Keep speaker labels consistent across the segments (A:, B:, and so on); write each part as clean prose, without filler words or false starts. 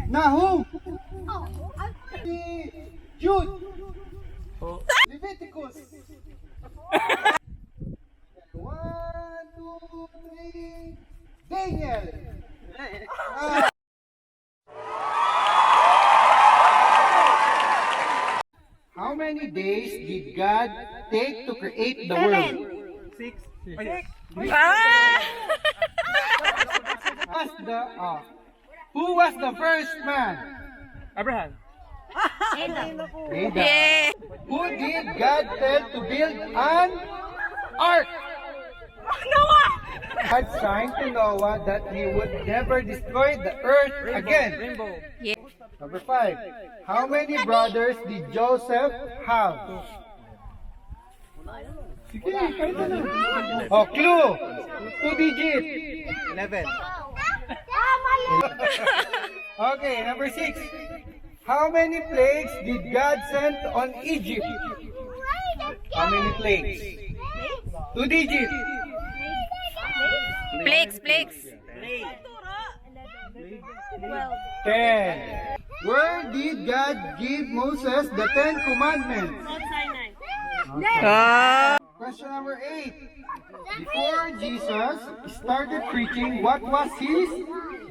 A: Nahum. Jude. Leviticus. 1, 2, 3. Daniel. How many days did God take to create the world?
B: 6.
A: Who was the first man?
B: Abraham.
A: Adam.
C: Yeah.
A: Who did God tell to build an ark?
C: Noah.
A: God signed to Noah that he would never destroy the earth again.
B: Rainbow.
C: Yeah.
A: Number 5. How many brothers did Joseph have? Sige, kahit ano. Oh, clue. 2 digit.
B: 11.
A: Okay, number 6. How many plagues did God send on Egypt? How many plagues? 2 digit.
C: Plagues.
A: 10. Where did God give Moses the 10 commandments? Question number 8. Before Jesus started preaching, what was his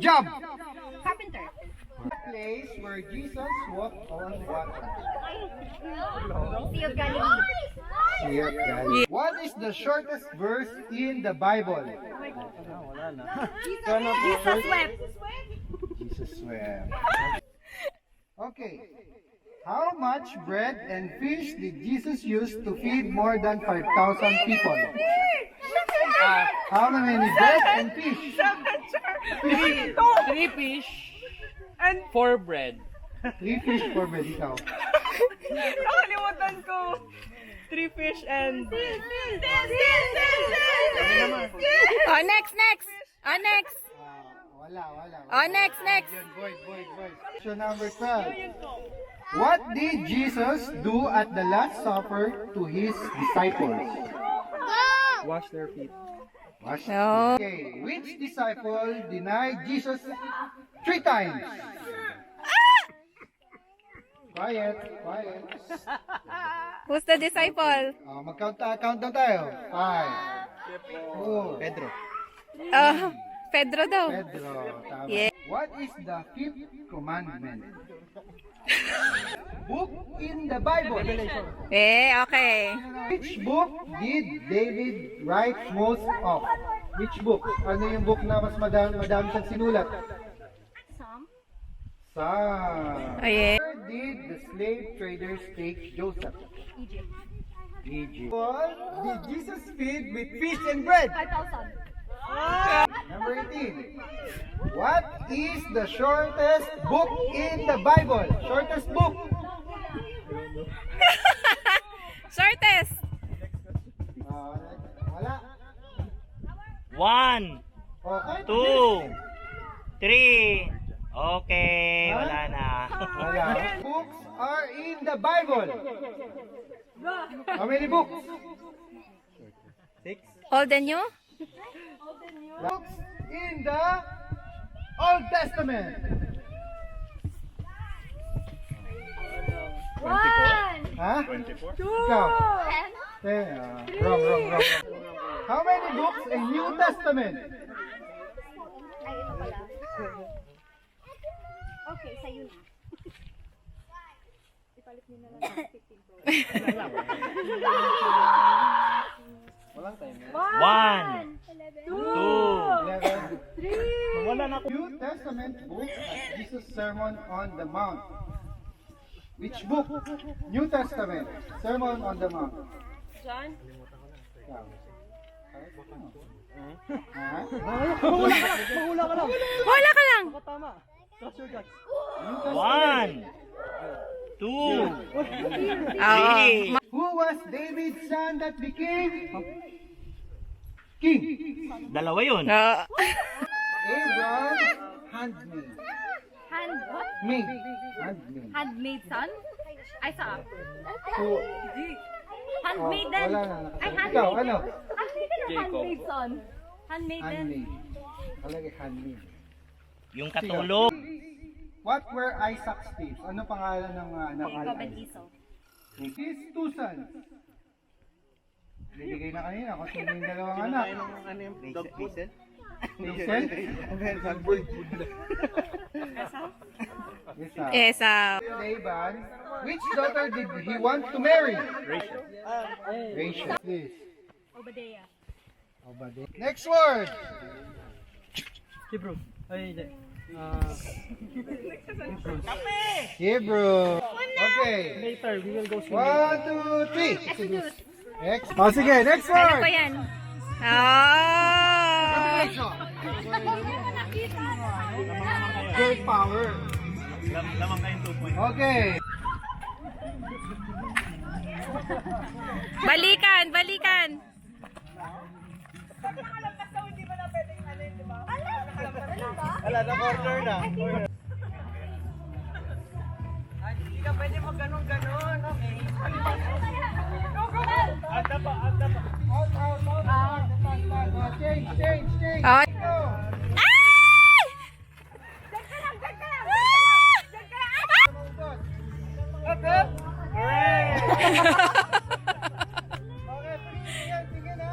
A: job?
C: Carpenter.
A: The place where Jesus walked on water.
C: Sea of Galilee.
A: Sea of Galilee. What is the shortest verse in the Bible?
C: Jesus wept.
A: Jesus wept. Okay. How much bread and fish did Jesus use to feed more than 5,000 people? How many bread and fish?
B: 3 fish and 4 bread.
A: 3 fish for bread, ikaw.
B: Nakalimutan ko. 3 fish and...
C: Oh, next. Oh, next.
A: Wala.
C: Oh, next.
A: Void. Question number 12. What did Jesus do at the Last Supper to his disciples?
B: Wash their feet.
A: Wash.
C: No.
A: Okay, which disciple denied Jesus 3 times? Quiet.
C: Who's the disciple?
A: Mag-count down tayo. 5. 4.
B: Pedro.
C: Pedro daw.
A: Pedro. Tama.
C: Yeah.
A: What is the 5th commandment? Book in the Bible.
C: Okay.
A: Which book did David write most of? Which book? Ano yung book na mas madami siyang sinulat? Psalm.
C: Oh, yeah.
A: Where did the slave traders take Joseph? Egypt. What did Jesus feed with fish and bread?
C: 5,000.
A: Number 18. What is the shortest book in the Bible? Shortest book.
C: Shortest.
A: Wala.
D: 1,
A: Okay.
D: 2, 3. Okay, wala na.
A: Wala. Books are in the Bible. How many books?
B: 6.
C: Old and new?
A: Books in the Old Testament.
C: 1.
A: Ha?
D: 24.
A: Ikaw? 10. Wrong. How many books in New Testament?
C: Okay, sa'yo na. Ipalit niyo na lang ng 15 Pro.
B: Walang time.
D: 1, 2,
A: 11.
B: Wala na ako.
A: New Testament book as Jesus' Sermon on the Mount. Which book? New Testament. Sermon on the Mount.
C: John?
A: Ikaw. Ha?
B: Mahula ka lang.
C: Wala ka lang.
B: Tama. Trust your guts.
D: 1, 2,
C: Oo.
D: 3.
A: Who was David's son that became king?
D: Dalawa yun.
A: Abraham, handmaid.
C: What?
A: Maid. Handmaid.
C: Handmaid son? Ay, sa
A: So,
C: handmaiden.
A: wala na.
C: Ay,
A: Ikaw,
C: handmaiden.
A: ano?
C: Handmaiden or handmaid son? Handmaiden.
A: Handmaid. Kalagay handmaid.
D: Yung katulog.
A: What were Isaac's thieves? Ano pangalan ng anak?
C: Jacob and Esau.
A: His two sons. Bibigay na kanina kung sino yung dalawang anak.
B: Ano yung dog Hazel?
A: Hazel?
C: Esau.
A: Laban. Which daughter did he want to marry? Rachel. Please.
C: Obadiah.
A: Obadiah. Next word.
B: Hebrew. Ay, hindi.
A: Hebrew. Okay.
B: Later, we will go soon.
A: 1, 2, 3. Next. Oh, sige. Next
C: Ano
A: word.
C: pa yan? Ah!
A: Great power.
D: Lamang kayong 2 points.
A: Okay.
C: Balikan, balikan.
B: Wala na corner na.
A: Change.
C: Oh.
A: Okay, sige na.